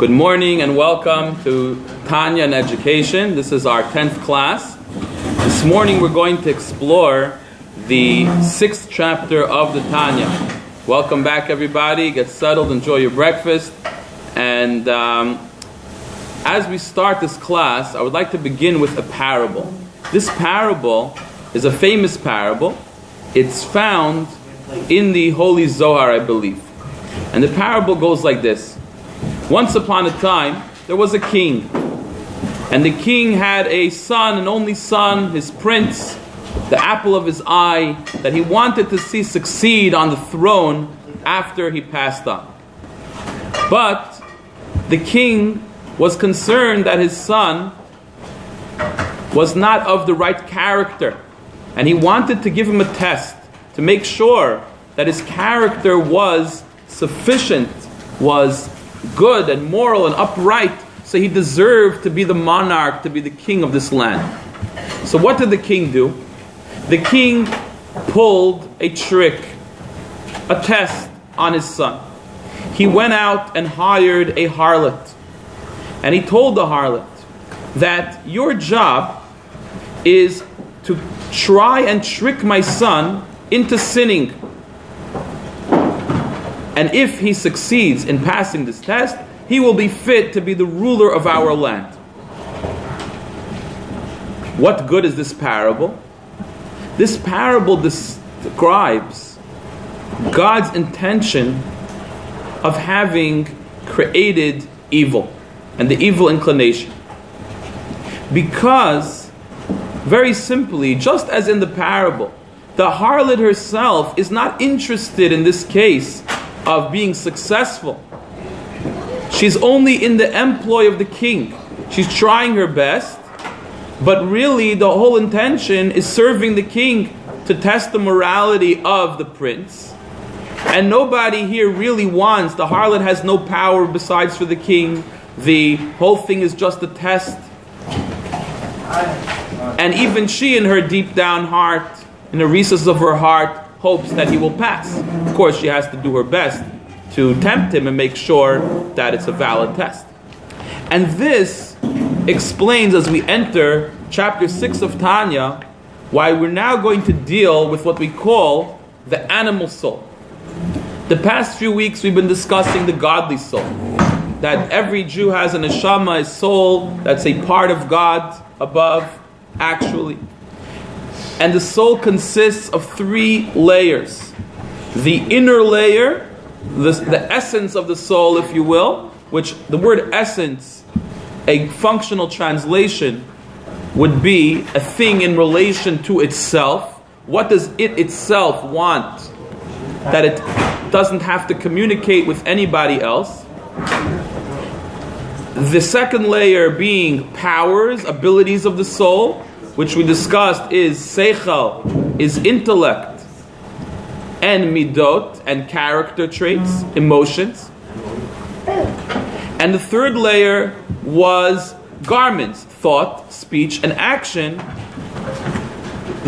Good morning and welcome to Tanya and Education. This is our 10th class. This morning we're going to explore the 6th chapter of the Tanya. Welcome back everybody. Get settled, enjoy your breakfast. And as we start this class, I would like to begin with a parable. This parable is a famous parable. It's found in the Holy Zohar, I believe. And the parable goes like this. Once upon a time, there was a king. And the king had a son, an only son, his prince, the apple of his eye, that he wanted to see succeed on the throne after he passed on. But the king was concerned that his son was not of the right character. And he wanted to give him a test to make sure that his character was sufficient, was good and moral and upright, so he deserved to be the monarch, to be the king of this land. So what did the king do? The king pulled a trick, a test on his son. He went out and hired a harlot. And he told the harlot that your job is to try and trick my son into sinning. And if he succeeds in passing this test, he will be fit to be the ruler of our land. What good is this parable? This parable describes God's intention of having created evil and the evil inclination. Because, very simply, just as in the parable, the harlot herself is not interested in this case of being successful. She's only in the employ of the king. She's trying her best, but really the whole intention is serving the king to test the morality of the prince. And nobody here really wants, the harlot has no power besides for the king. The whole thing is just a test. And even she in her deep down heart, in the recesses of her heart, hopes that he will pass. Of course, she has to do her best to tempt him and make sure that it's a valid test. And this explains, as we enter chapter 6 of Tanya, why we're now going to deal with what we call the animal soul. The past few weeks we've been discussing the godly soul. That every Jew has a neshama, a soul that's a part of God above, actually. And the soul consists of 3 layers. The inner layer, the essence of the soul, if you will, which the word essence, a functional translation, would be a thing in relation to itself. What does it itself want that it doesn't have to communicate with anybody else? The second layer being powers, abilities of the soul, which we discussed is seichel, is intellect, and midot, and character traits, emotions. And the third layer was garments, thought, speech, and action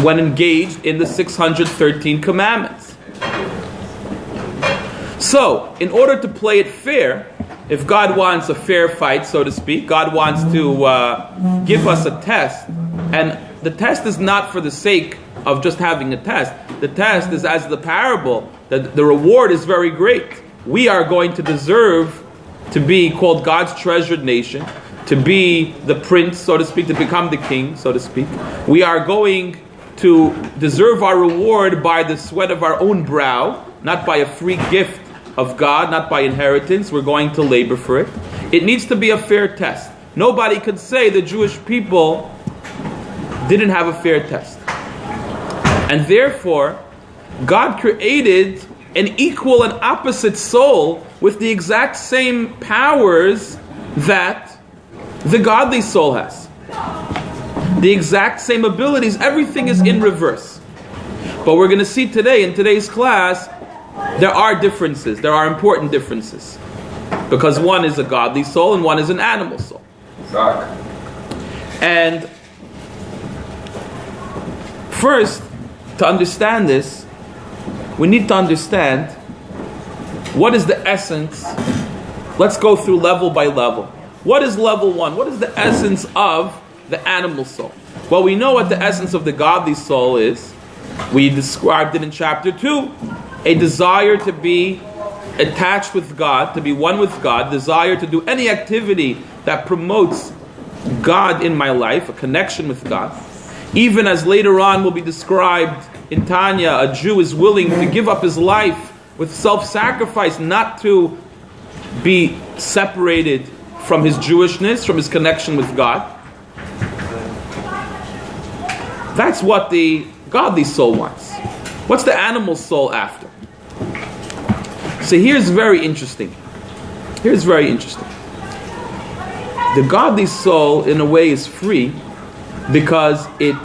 when engaged in the 613 commandments. So, in order to play it fair, if God wants a fair fight, so to speak, God wants to give us a test. And the test is not for the sake of just having a test. The test is, as the parable, that the reward is very great. We are going to deserve to be called God's treasured nation, to be the prince, so to speak, to become the king, so to speak. We are going to deserve our reward by the sweat of our own brow, not by a free gift of God, not by inheritance. We're going to labor for it. It needs to be a fair test. Nobody could say the Jewish people didn't have a fair test. And therefore, God created an equal and opposite soul with the exact same powers that the godly soul has. The exact same abilities. Everything is in reverse. But we're going to see today, in today's class, there are differences. There are important differences. Because one is a godly soul and one is an animal soul. And first, to understand this, we need to understand what is the essence Let's go through level by level. What is level 1? What is the essence of the animal soul? Well, we know what the essence of the godly soul is. We described it in chapter 2. A desire to be attached with God, to be one with God, desire to do any activity that promotes God in my life, a connection with God. Even as later on will be described in Tanya, a Jew is willing to give up his life with self-sacrifice, not to be separated from his Jewishness, from his connection with God. That's what the godly soul wants. What's the animal soul after? So here's very interesting. The godly soul, in a way, is free because it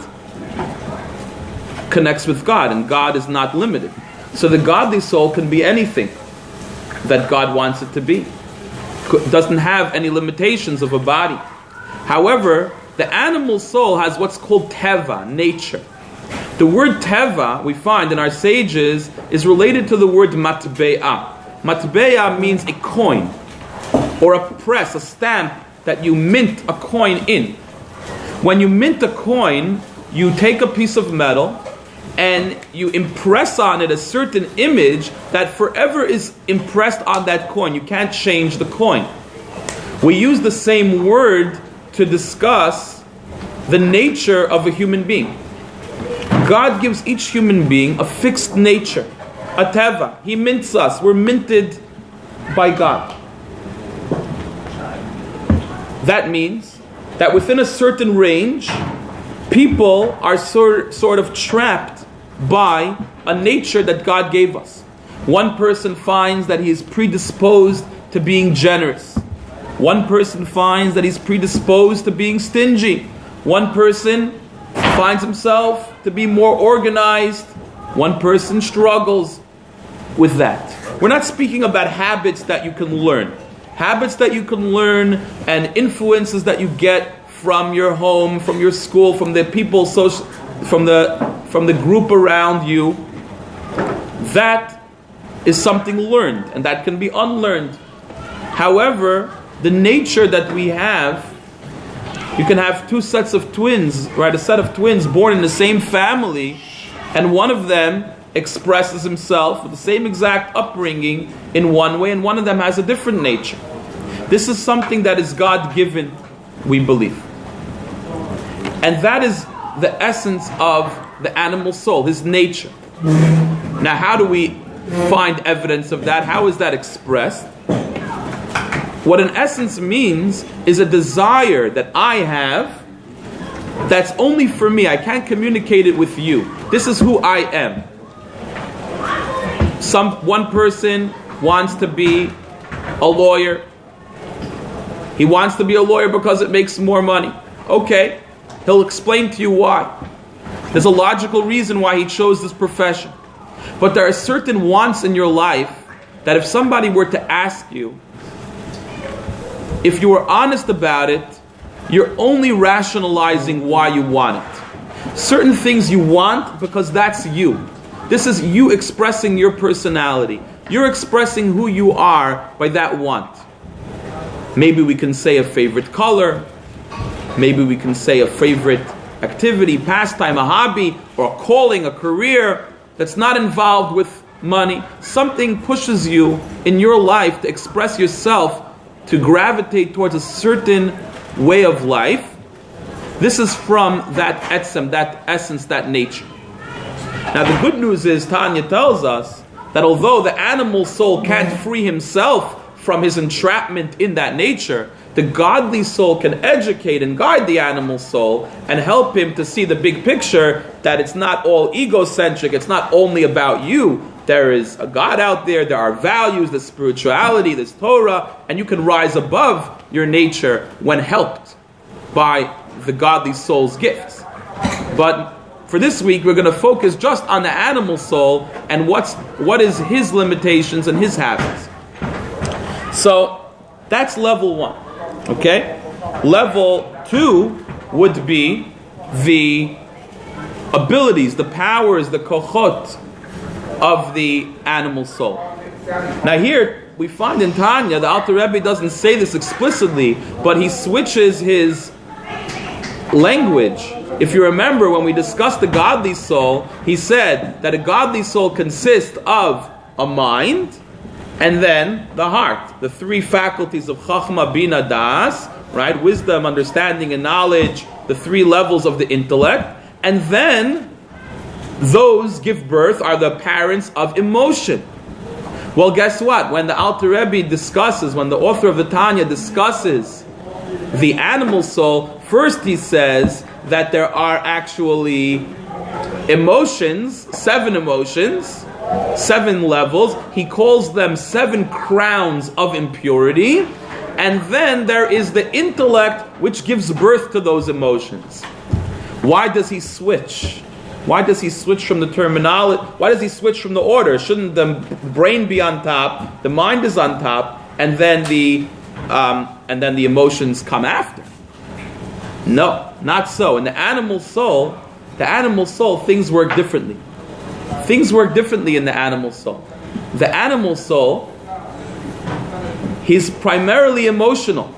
connects with God, and God is not limited. So the godly soul can be anything that God wants it to be. It doesn't have any limitations of a body. However, the animal soul has what's called teva, nature. The word teva, we find in our sages, is related to the word matbe'ah. Matbe'ah means a coin, or a press, a stamp that you mint a coin in. When you mint a coin, you take a piece of metal and you impress on it a certain image that forever is impressed on that coin. You can't change the coin. We use the same word to discuss the nature of a human being. God gives each human being a fixed nature, a teva. He mints us. We're minted by God. That means that within a certain range, people are sort of trapped by a nature that God gave us. One person finds that he is predisposed to being generous. One person finds that he's predisposed to being stingy. One person finds himself to be more organized. One person struggles with that. We're not speaking about habits that you can learn. Habits that you can learn and influences that you get from your home, from your school, from the people, from the group around you. That is something learned, and that can be unlearned. However, the nature that we have, you can have two sets of twins, right? A set of twins born in the same family, and one of them expresses himself with the same exact upbringing in one way, and one of them has a different nature. This is something that is God-given, we believe. And that is the essence of the animal soul, his nature. Now, how do we find evidence of that? How is that expressed? What an essence means is a desire that I have that's only for me. I can't communicate it with you. This is who I am. One person wants to be a lawyer. He wants to be a lawyer because it makes more money. Okay, he'll explain to you why. There's a logical reason why he chose this profession. But there are certain wants in your life that if somebody were to ask you, if you were honest about it, you're only rationalizing why you want it. Certain things you want because that's you. This is you expressing your personality. You're expressing who you are by that want. Maybe we can say a favorite color. Maybe we can say a favorite activity, pastime, a hobby, or a calling, a career that's not involved with money. Something pushes you in your life to express yourself, to gravitate towards a certain way of life. This is from that etzem, that essence, that nature. Now the good news is, Tanya tells us that although the animal soul can't free himself from his entrapment in that nature, the godly soul can educate and guide the animal soul and help him to see the big picture, that it's not all egocentric, it's not only about you. There is a God out there, there are values, there's spirituality, there's Torah, and you can rise above your nature when helped by the godly soul's gifts. But for this week, we're going to focus just on the animal soul and what is his limitations and his habits. So that's level 1. Okay? Level 2 would be the abilities, the powers, the kochot of the animal soul. Now here, we find in Tanya, the Alter Rebbe doesn't say this explicitly, but he switches his language. If you remember, when we discussed the godly soul, he said that a godly soul consists of a mind and then the heart, the three faculties of Chachma, Bina, Das, right? Wisdom, understanding, and knowledge, the three levels of the intellect, and then those give birth, are the parents of emotion. Well, guess what? When the Alter Rebbe discusses, when the author of the Tanya discusses the animal soul, first he says that there are actually emotions, 7 emotions, 7 levels. He calls them 7 crowns of impurity. And then there is the intellect which gives birth to those emotions. Why does he switch? Why does he switch from the terminology? Why does he switch from the order? Shouldn't the brain be on top, the mind is on top, and then the emotions come after? No, not so. In the animal soul, things work differently. Things work differently in the animal soul. The animal soul, he's primarily emotional.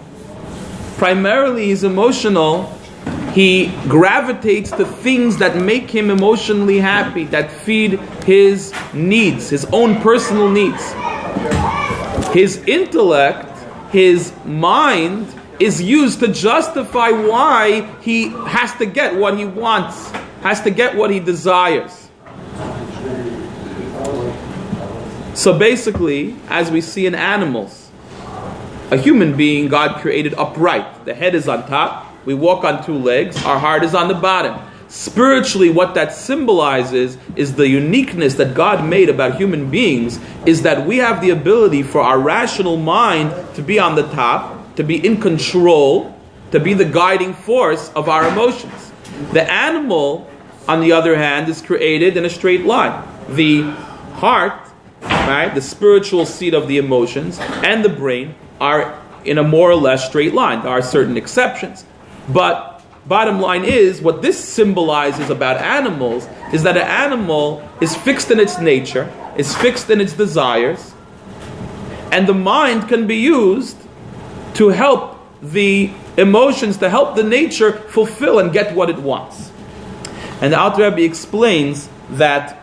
Primarily he's emotional. He gravitates to things that make him emotionally happy, that feed his needs, his own personal needs. His intellect, his mind, is used to justify why he has to get what he wants, has to get what he desires. So basically, as we see in animals, a human being God created upright. The head is on top. We walk on 2 legs. Our heart is on the bottom. Spiritually, what that symbolizes is the uniqueness that God made about human beings, is that we have the ability for our rational mind to be on the top, to be in control, to be the guiding force of our emotions. The animal, on the other hand, is created in a straight line. The heart, right, the spiritual seat of the emotions, and the brain are in a more or less straight line. There are certain exceptions. But bottom line is, what this symbolizes about animals is that an animal is fixed in its nature, is fixed in its desires, and the mind can be used to help the emotions, to help the nature fulfill and get what it wants. And the Alter Rebbe explains that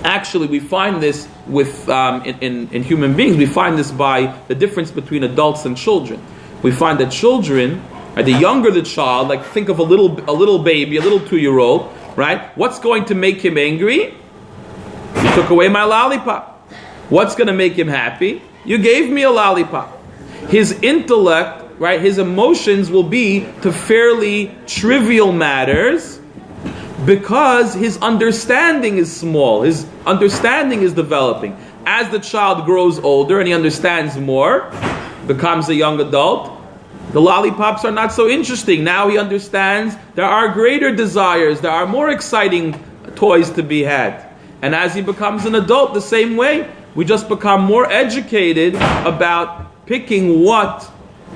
actually we find this with in human beings. We find this by the difference between adults and children. We find that children, the younger the child, like think of a little baby, a little 2-year-old, right? What's going to make him angry? You took away my lollipop. What's going to make him happy? You gave me a lollipop. His intellect, right, his emotions will be to fairly trivial matters because his understanding is small. His understanding is developing. As the child grows older and he understands more, becomes a young adult, the lollipops are not so interesting. Now he understands there are greater desires, there are more exciting toys to be had. And as he becomes an adult, the same way, we just become more educated about picking what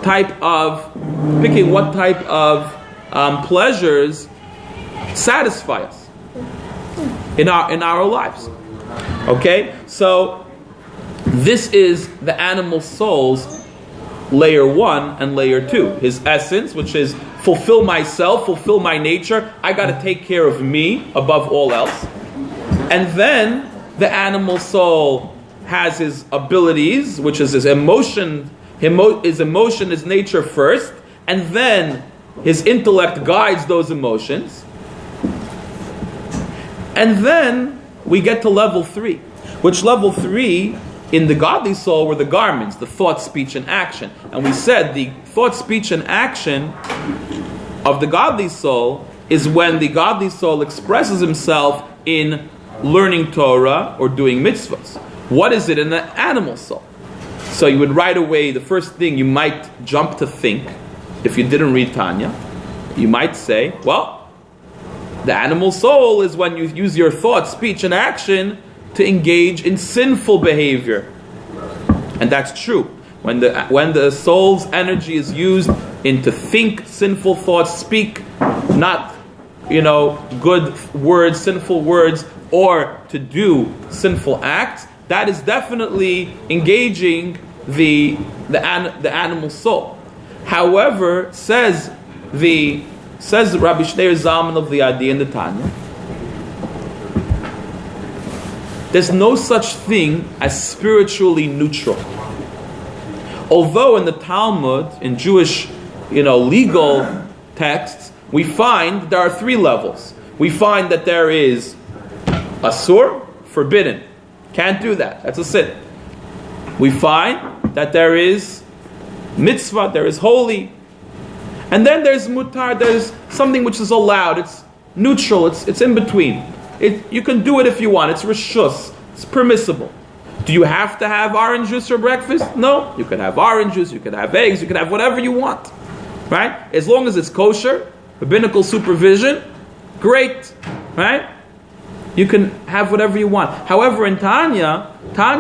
type of pleasures satisfy us in our lives. Okay, so this is the animal soul's layer 1 and layer 2. His essence, which is fulfill myself, fulfill my nature. I got to take care of me above all else. And then the animal soul has his abilities, which is his emotion. His emotion is nature first, and then his intellect guides those emotions. And then we get to level 3, which level 3 in the godly soul were the garments, the thought, speech, and action. And we said the thought, speech, and action of the godly soul is when the godly soul expresses himself in learning Torah or doing mitzvahs. What is it in the animal soul? So you would right away, the first thing you might jump to think, if you didn't read Tanya, you might say, well, the animal soul is when you use your thought, speech, and action to engage in sinful behavior. And that's true. When the soul's energy is used to think sinful thoughts, speak not good words, sinful words, or to do sinful acts, that is definitely engaging the animal soul. However, says Rabbi Shneur Zalman of the Adi in the Tanya, there's no such thing as spiritually neutral. Although in the Talmud, in Jewish, legal texts, we find there are three levels. We find that there is asur, forbidden. Can't do that. That's a sin. We find that there is mitzvah, there is holy. And then there's mutar, there's something which is allowed. It's neutral, it's in between. You can do it if you want. It's rishus. It's permissible. Do you have to have orange juice for breakfast? No. You can have orange juice, you can have eggs, you can have whatever you want. Right? As long as it's kosher, rabbinical supervision, great. Right? You can have whatever you want. However, in Tanya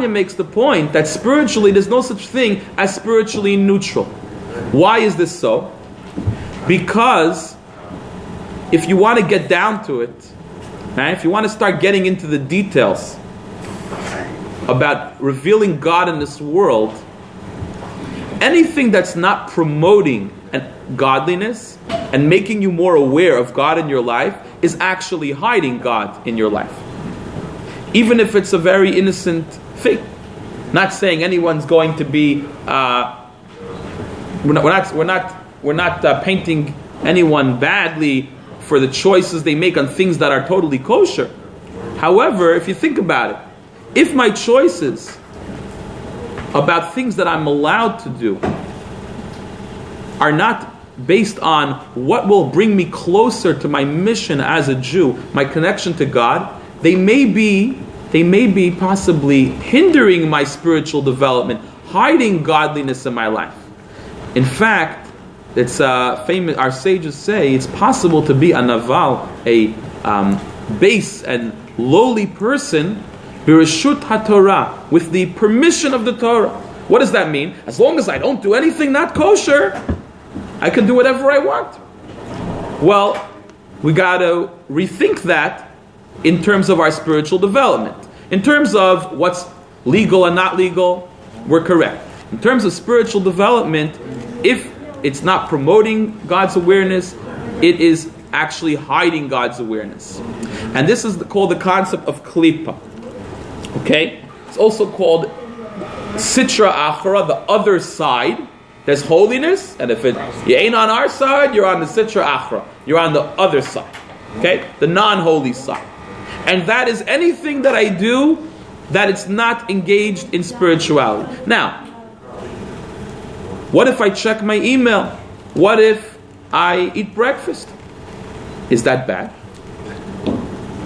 makes the point that spiritually there's no such thing as spiritually neutral. Why is this so? Because if you want to get down to it, right, if you want to start getting into the details about revealing God in this world, anything that's not promoting godliness and making you more aware of God in your life is actually hiding God in your life. Even if it's a very innocent thing. Not saying anyone's going to be we're not painting anyone badly for the choices they make on things that are totally kosher. However, if you think about it, if my choices about things that I'm allowed to do are not based on what will bring me closer to my mission as a Jew, my connection to God, they may be possibly hindering my spiritual development, hiding godliness in my life. In fact, it's famous. Our sages say it's possible to be a naval, a base and lowly person, bireshut haTorah, with the permission of the Torah. What does that mean? As long as I don't do anything not kosher, I can do whatever I want. Well, we got to rethink that in terms of our spiritual development. In terms of what's legal and not legal, we're correct. In terms of spiritual development, if it's not promoting God's awareness, it is actually hiding God's awareness. And this is called the concept of klipa. Okay? It's also called sitra achra, the other side. There's holiness, and if you ain't on our side, you're on the sitra achra. You're on the other side. Okay? The non-holy side. And that is anything that I do that it's not engaged in spirituality. Now, what if I check my email? What if I eat breakfast? Is that bad?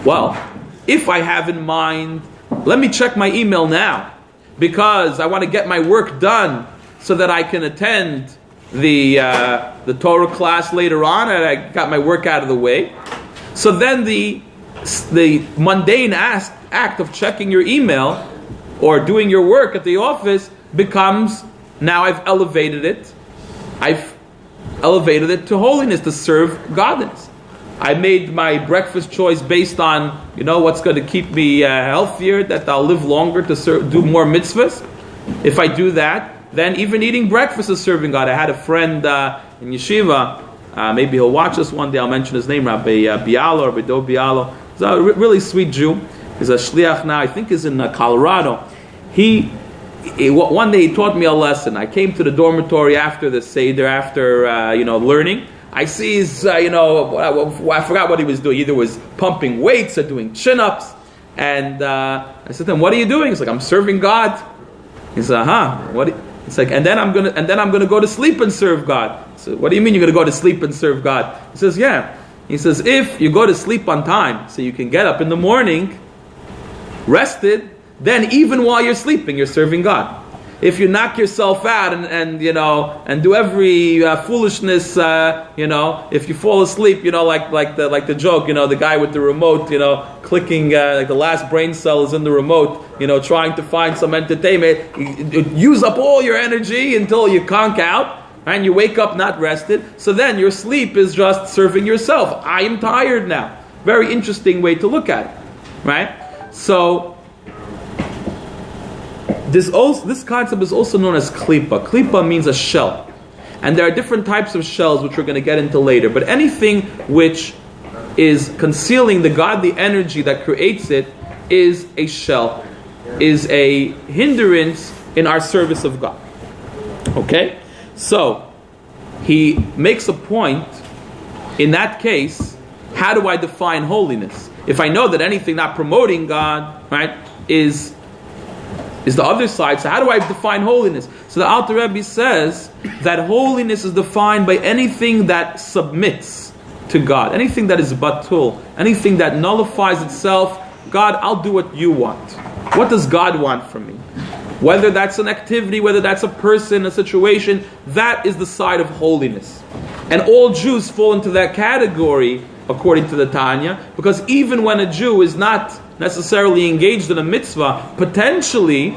Well, if I have in mind, let me check my email now, because I want to get my work done so that I can attend the Torah class later on, and I got my work out of the way. So then the mundane act of checking your email or doing your work at the office becomes, now I've elevated it. I've elevated it to holiness, to serve godliness. I made my breakfast choice based on, what's going to keep me healthier, that I'll live longer to do more mitzvahs. If I do that, then even eating breakfast is serving God. I had a friend in yeshiva, maybe he'll watch us one day, I'll mention his name, Rabbi Bialo, or Bido Bialo. He's a really sweet Jew. He's a shliach now, I think he's in Colorado. One day he taught me a lesson. I came to the dormitory after the Seder, after learning. I see his, I forgot what he was doing. Either was pumping weights or doing chin-ups. And I said to him, "What are you doing?" He's like, "I'm serving God." He said, What? It's like, and then I'm gonna go to sleep and serve God. So, what do you mean you're gonna go to sleep and serve God? He says, "Yeah." He says, if you go to sleep on time, so you can get up in the morning, rested, then even while you're sleeping, you're serving God. If you knock yourself out and do every foolishness, if you fall asleep, like the joke, the guy with the remote, clicking, like the last brain cell is in the remote, trying to find some entertainment, you use up all your energy until you conk out, and you wake up not rested. So then your sleep is just serving yourself. I am tired now. Very interesting way to look at it, right? So This concept is also known as klipa. Klipa means a shell. And there are different types of shells which we're going to get into later. But anything which is concealing the godly energy that creates it is a shell, is a hindrance in our service of God. Okay? So, he makes a point, in that case, how do I define holiness? If I know that anything not promoting God, right, is the other side, so how do I define holiness? So the Alter Rebbe says that holiness is defined by anything that submits to God, anything that is batul, anything that nullifies itself. God, I'll do what you want. What does God want from me? Whether that's an activity, whether that's a person, a situation, that is the side of holiness. And all Jews fall into that category, according to the Tanya, because even when a Jew is not necessarily engaged in a mitzvah, potentially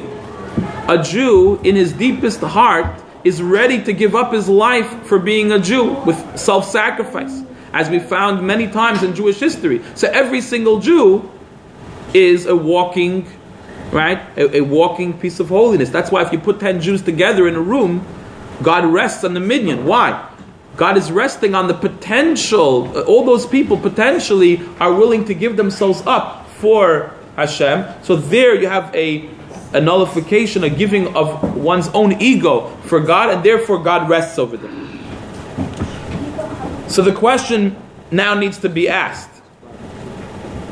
a Jew in his deepest heart is ready to give up his life for being a Jew with self-sacrifice, as we found many times in Jewish history. So every single Jew is a walking, right, a walking piece of holiness. That's why if you put 10 Jews together in a room, God rests on the minyan. Why? God is resting on the potential. All those people potentially are willing to give themselves up for Hashem. So there you have a nullification, a giving of one's own ego for God, and therefore God rests over them. So the question now needs to be asked.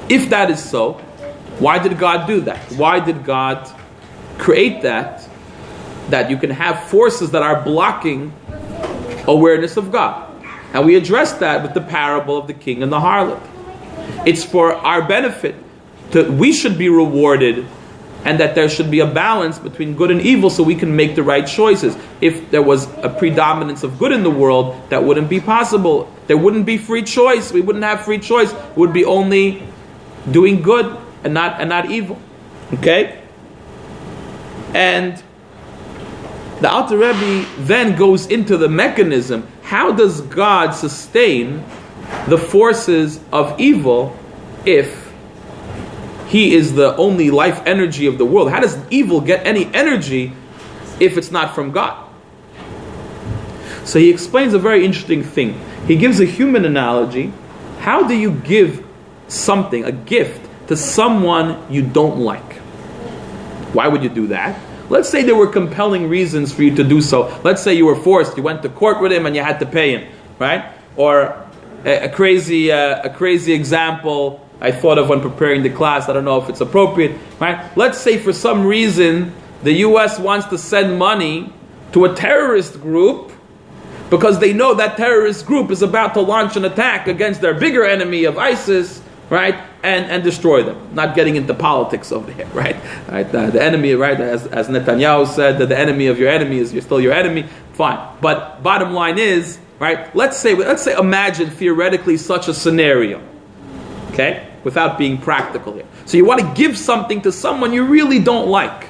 If that is so, why did God do that? Why did God create that? That you can have forces that are blocking awareness of God. And we addressed that with the parable of the king and the harlot. It's for our benefit. We should be rewarded, and that there should be a balance between good and evil so we can make the right choices. If there was a predominance of good in the world, that wouldn't be possible. There wouldn't be free choice. We wouldn't have free choice. It would be only doing good and not evil. Okay? And the Alter Rebbe then goes into the mechanism. How does God sustain the forces of evil if He is the only life energy of the world? How does evil get any energy if it's not from God? So he explains a very interesting thing. He gives a human analogy. How do you give something, a gift, to someone you don't like? Why would you do that? Let's say there were compelling reasons for you to do so. Let's say you were forced. You went to court with him and you had to pay him, right? Or a crazy example I thought of when preparing the class. I don't know if it's appropriate, right? Let's say for some reason the U.S. wants to send money to a terrorist group because they know that terrorist group is about to launch an attack against their bigger enemy of ISIS, right? And destroy them. Not getting into politics over here, right? The enemy, right? As Netanyahu said, that the enemy of your enemy is still your enemy. Fine. But bottom line is, right? Let's say imagine theoretically such a scenario. Okay? Without being practical here. So you want to give something to someone you really don't like.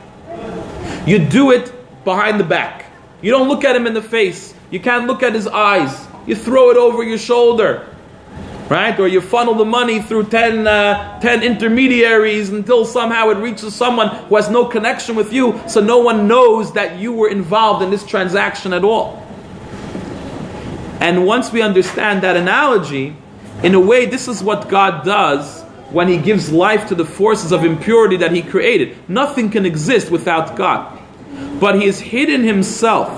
You do it behind the back. You don't look at him in the face. You can't look at his eyes. You throw it over your shoulder. Right? Or you funnel the money through 10 intermediaries until somehow it reaches someone who has no connection with you, so no one knows that you were involved in this transaction at all. And once we understand that analogy, in a way this is what God does when He gives life to the forces of impurity that He created. Nothing can exist without God. But He has hidden Himself.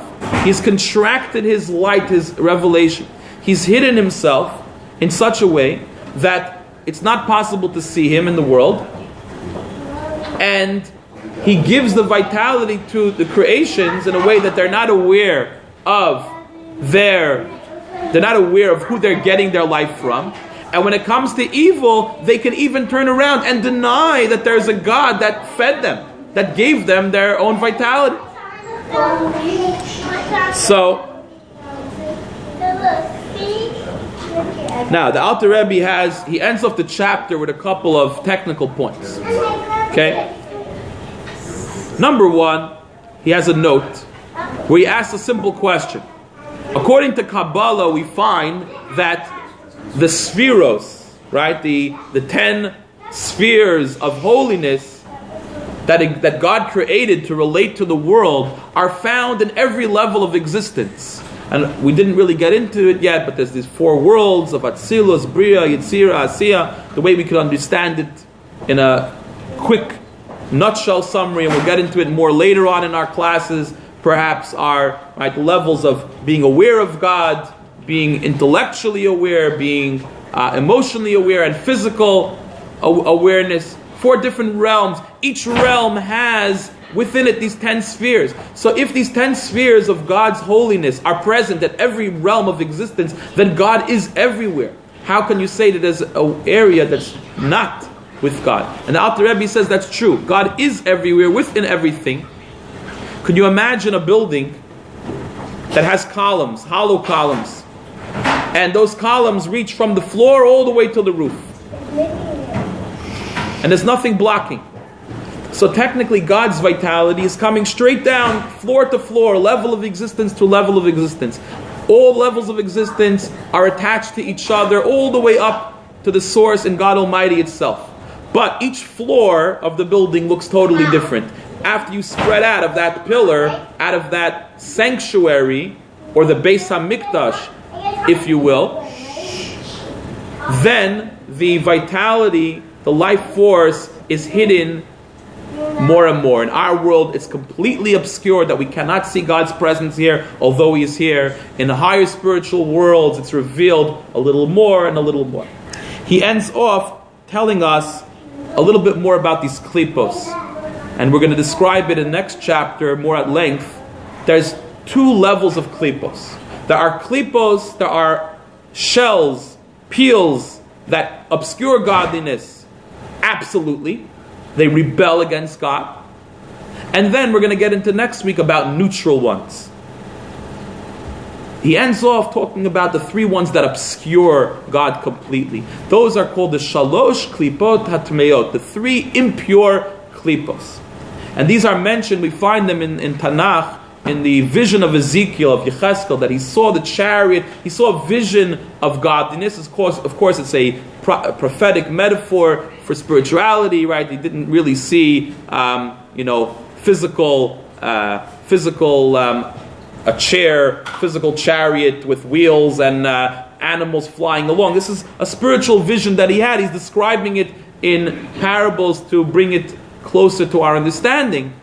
He's contracted His light, His revelation. He's hidden Himself in such a way that it's not possible to see Him in the world. And He gives the vitality to the creations in a way that they're not aware of they're not aware of who they're getting their life from. And when it comes to evil, they can even turn around and deny that there's a God that fed them, that gave them their own vitality. So now, the Alter Rebbe he ends off the chapter with a couple of technical points. Okay? Number one, he has a note where he asks a simple question. According to Kabbalah, we find that the spheros, right, the 10 spheres of holiness, that God created to relate to the world are found in every level of existence. And we didn't really get into it yet, but there's these 4 worlds of Atzilus, Bria, Yetzira, Asiya, the way we could understand it in a quick nutshell summary, and we'll get into it more later on in our classes, perhaps our levels of being aware of God, being intellectually aware, being emotionally aware, and physical awareness. 4 different realms. Each realm has within it these 10 spheres. So if these 10 spheres of God's holiness are present at every realm of existence, then God is everywhere. How can you say that there's an area that's not with God? And the Alter Rebbe says that's true. God is everywhere, within everything. Could you imagine a building that has columns, hollow columns, and those columns reach from the floor all the way to the roof, and there's nothing blocking? So technically God's vitality is coming straight down, floor to floor, level of existence to level of existence. All levels of existence are attached to each other all the way up to the source in God Almighty itself. But each floor of the building looks totally different. After you spread out of that pillar, out of that sanctuary, or the Beis HaMikdash, if you will, then the vitality, the life force is hidden more and more. In our world, it's completely obscured, that we cannot see God's presence here, although He is here. In the higher spiritual worlds, it's revealed a little more and a little more. He ends off telling us a little bit more about these klipos. And we're going to describe it in the next chapter more at length. There's 2 levels of klipos. There are klipos, there are shells, peels that obscure godliness. Absolutely. They rebel against God. And then we're going to get into next week about neutral ones. He ends off talking about the 3 ones that obscure God completely. Those are called the shalosh klipot hatmeot, the 3 impure klipos. And these are mentioned, we find them in Tanakh, in the vision of Ezekiel, of Yecheskel, that he saw the chariot, he saw a vision of godliness. Of course it's a prophetic metaphor for spirituality, right? He didn't really see, physical, a chair, physical chariot with wheels and animals flying along. This is a spiritual vision that he had. He's describing it in parables to bring it closer to our understanding.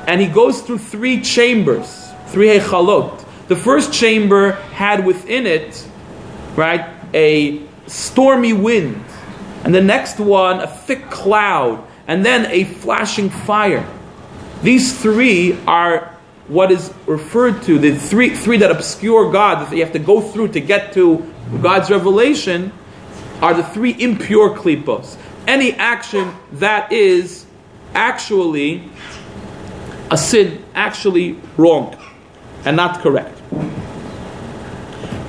And he goes through 3 chambers, 3 hechalot. The first chamber had within it, right, a stormy wind. And the next one, a thick cloud. And then a flashing fire. These 3 are what is referred to, the three that obscure God, that you have to go through to get to God's revelation, are the 3 impure klipos. Any action that is actually a sin, actually wrong and not correct,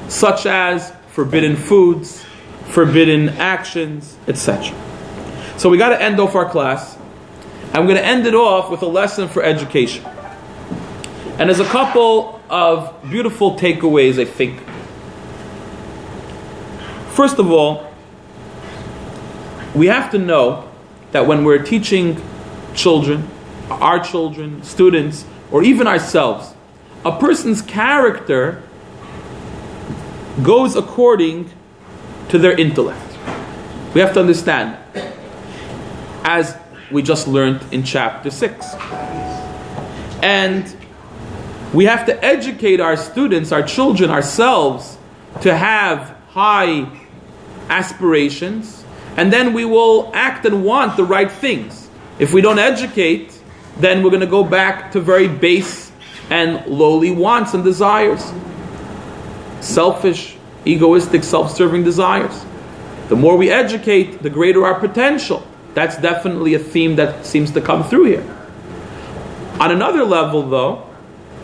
such as forbidden foods, forbidden actions, etc. So we got to end off our class. I'm going to end it off with a lesson for education. And there's a couple of beautiful takeaways, I think. First of all, we have to know that when we're teaching children, our children, students, or even ourselves, a person's character goes according to their intellect. We have to understand, as we just learned in chapter 6. And we have to educate our students, our children, ourselves, to have high aspirations, and then we will act and want the right things. If we don't educate, then we're going to go back to very base and lowly wants and desires. Selfish, egoistic, self-serving desires. The more we educate, the greater our potential. That's definitely a theme that seems to come through here. On another level, though,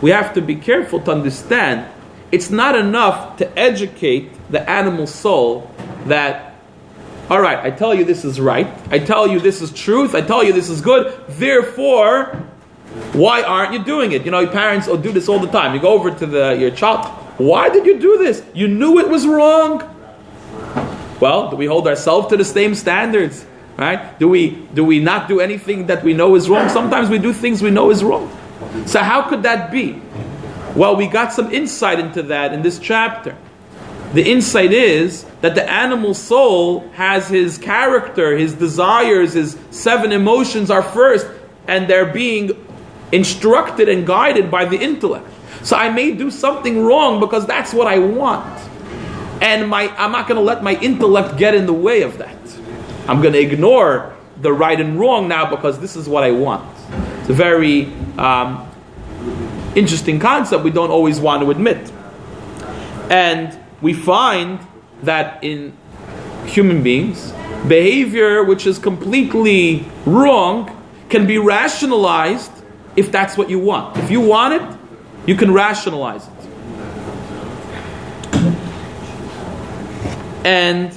we have to be careful to understand it's not enough to educate the animal soul that, all right, I tell you this is right, I tell you this is truth, I tell you this is good, therefore, why aren't you doing it? Parents do this all the time. You go over to your child, why did you do this? You knew it was wrong. Well, do we hold ourselves to the same standards Right? Do we not do anything that we know is wrong? Sometimes we do things we know is wrong. So how could that be? Well, we got some insight into that in this chapter. The insight is that the animal soul has his character, his desires, his 7 emotions are first, and they're being instructed and guided by the intellect. So I may do something wrong because that's what I want. And I'm not going to let my intellect get in the way of that. I'm going to ignore the right and wrong now because this is what I want. It's a very interesting concept we don't always want to admit. And we find that in human beings, behavior which is completely wrong can be rationalized if that's what you want. If you want it, you can rationalize it. And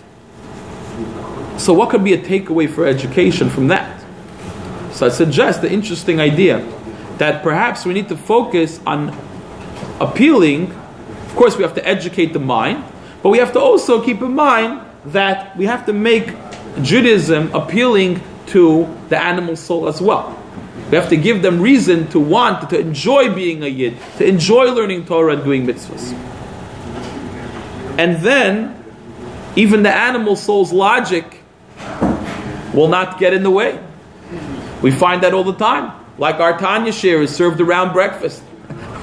so what could be a takeaway for education from that? So I suggest the interesting idea that perhaps we need to focus on appealing. Of course, we have to educate the mind, but we have to also keep in mind that we have to make Judaism appealing to the animal soul as well. We have to give them reason to want, to enjoy being a Yid, to enjoy learning Torah and doing mitzvahs. And then, even the animal soul's logic will not get in the way. We find that all the time. Like our Tanya share is served around breakfast,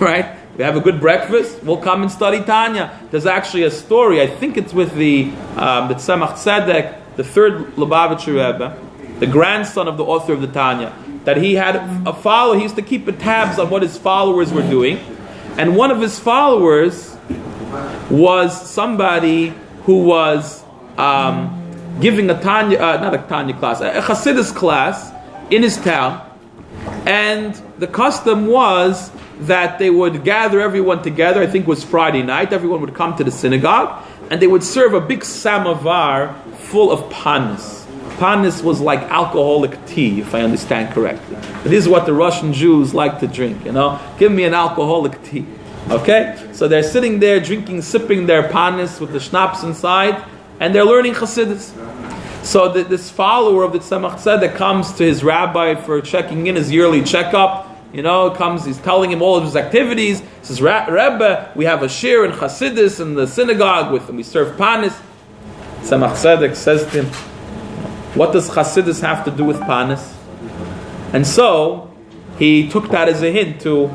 right? We have a good breakfast, we'll come and study Tanya. There's actually a story, I think it's with the Tzemach Tzedek, the third Lubavitcher Rebbe, the grandson of the author of the Tanya, that he had a follower. He used to keep tabs on what his followers were doing. And one of his followers was somebody who was giving a Tanya, not a Tanya class, a Chassidus class in his town. And the custom was that they would gather everyone together. I think it was Friday night. Everyone would come to the synagogue, and they would serve a big samovar full of panis. Panis was like alcoholic tea, if I understand correctly. This is what the Russian Jews like to drink, Give me an alcoholic tea. Okay? So they're sitting there sipping their panis with the schnapps inside, and they're learning Chassidus. So this follower of the Tzemach Tzedek comes to his rabbi for checking in, his yearly checkup. He's telling him all of his activities. He says, Rebbe, we have a shir in Chassidus in the synagogue and we serve panis. Tzemach Tzedek says to him, what does Chassidus have to do with panis? And so he took that as a hint to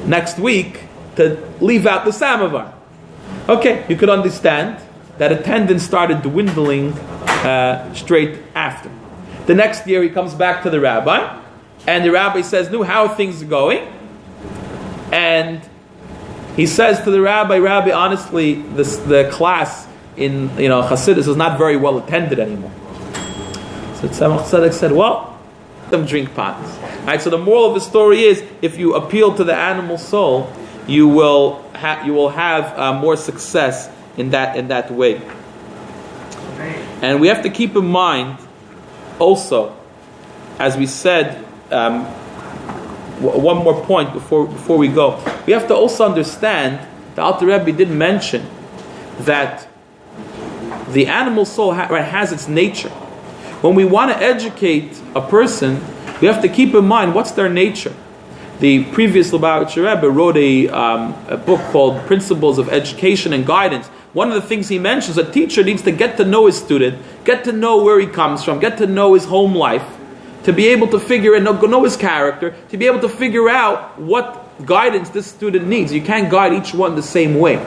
next week to leave out the samovar. Okay, you could understand that attendance started dwindling straight after. The next year he comes back to the rabbi, and the rabbi says, "No, how are things going?" And he says to the rabbi, honestly, the class in Chassidus is not very well attended anymore. So Tzemach Tzedek said, well, let them drink panis. Right, so the moral of the story is, if you appeal to the animal soul, you will have more success in that way. And we have to keep in mind also, as we said, one more point before we go. We have to also understand, the Alter Rebbe did mention that the animal soul has its nature. When we want to educate a person, we have to keep in mind what's their nature. The previous Lubavitcher Rebbe wrote a book called Principles of Education and Guidance. One of the things he mentions, a teacher needs to get to know his student, get to know where he comes from, get to know his home life, to be able to figure and know his character, to be able to figure out what guidance this student needs. You can't guide each one the same way.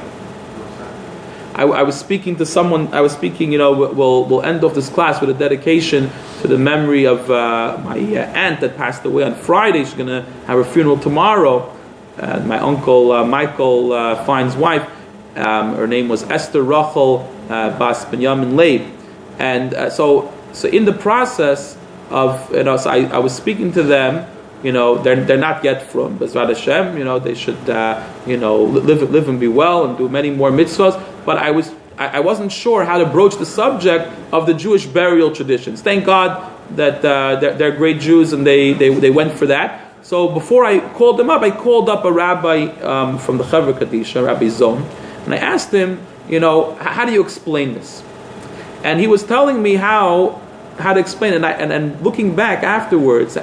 I was speaking to someone, we'll end off this class with a dedication to the memory of my aunt that passed away on Friday. She's going to have her funeral tomorrow. My uncle Michael Fine's wife, her name was Esther Rachel Bas Benyamin Leib. And so in the process of, so I was speaking to them, they're not yet from Bezrat Hashem, they should, live and be well and do many more mitzvahs. But I wasn't sure how to broach the subject of the Jewish burial traditions. Thank God that they're great Jews and they went for that. So before I called them up, I called up a rabbi from the Chevra Kadisha, Rabbi Zon, and I asked him, how do you explain this? And he was telling me how how to explain it. And looking back afterwards,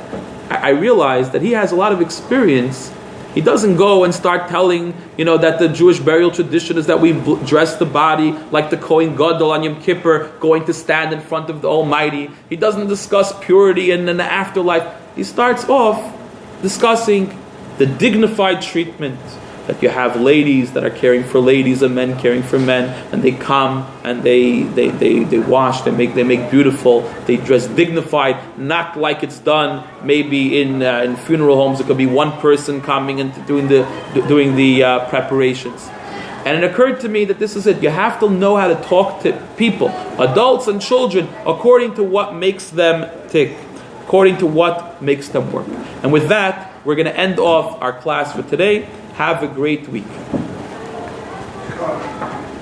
I realized that he has a lot of experience. He doesn't go and start telling, that the Jewish burial tradition is that we dress the body like the Kohen Gadol on Yom Kippur, going to stand in front of the Almighty. He doesn't discuss purity and then the afterlife. He starts off discussing the dignified treatment that you have ladies that are caring for ladies and men caring for men, and they come and they wash, they make beautiful, they dress dignified, not like it's done maybe in funeral homes. It could be one person coming and doing the preparations. And it occurred to me that this is it. You have to know how to talk to people, adults and children, according to what makes them tick, according to what makes them work. And with that, we're going to end off our class for today. Have a great week.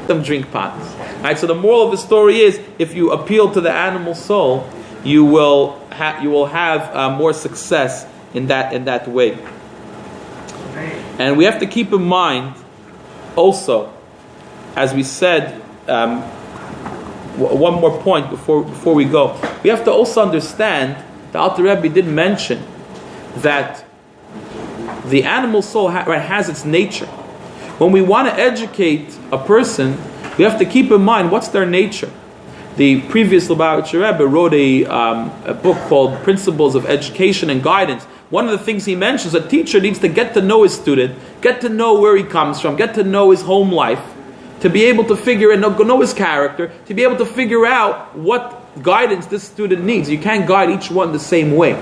Them drink pots. Alright, so the moral of the story is, if you appeal to the animal soul, you will have more success in that way. And we have to keep in mind also, as we said, one more point before we go. We have to also understand, the Alter Rebbe did mention that the animal soul has its nature. When we want to educate a person, we have to keep in mind what's their nature. The previous Lubavitcher Rebbe wrote a book called Principles of Education and Guidance. One of the things he mentions, a teacher needs to get to know his student, get to know where he comes from, get to know his home life, to be able to figure and know his character, to be able to figure out what guidance this student needs. You can't guide each one the same way.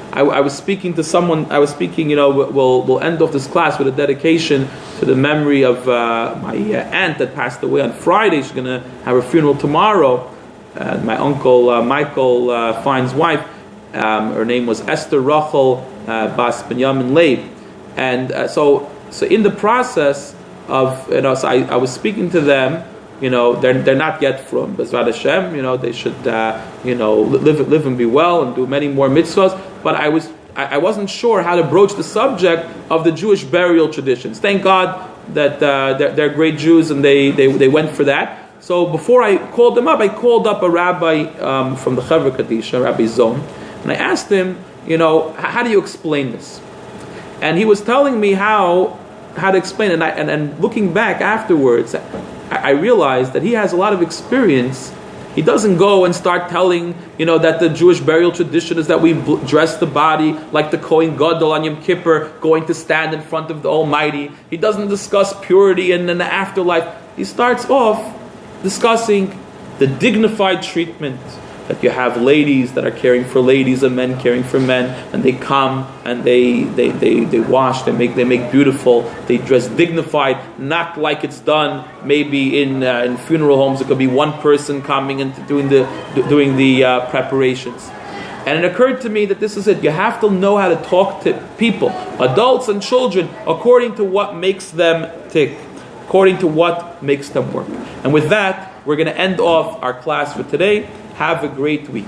I was speaking to someone, we'll end off this class with a dedication to the memory of my aunt that passed away on Friday. She's going to have her funeral tomorrow. My uncle Michael Fine's wife, her name was Esther Rachel Bas Benjamin Leib. And so in the process of, so I was speaking to them. They're not yet from Bezrat Hashem. They should live and be well and do many more mitzvahs. But I wasn't sure how to broach the subject of the Jewish burial traditions. Thank God that they're great Jews and they went for that. So before I called them up, I called up a rabbi from the Chevra Kadisha, Rabbi Zon, and I asked him, how do you explain this? And he was telling me how to explain it. And looking back afterwards, I realized that he has a lot of experience. He doesn't go and start telling, that the Jewish burial tradition is that we dress the body like the Kohen Gadol on Yom Kippur, going to stand in front of the Almighty. He doesn't discuss purity and then the afterlife. He starts off discussing the dignified treatment that you have ladies that are caring for ladies and men caring for men, and they come and they wash, they make beautiful, they dress dignified, not like it's done maybe in funeral homes. It could be one person coming and doing the preparations. And it occurred to me that this is it. You have to know how to talk to people, adults and children, according to what makes them tick, according to what makes them work. And with that, we're going to end off our class for today. Have a great week.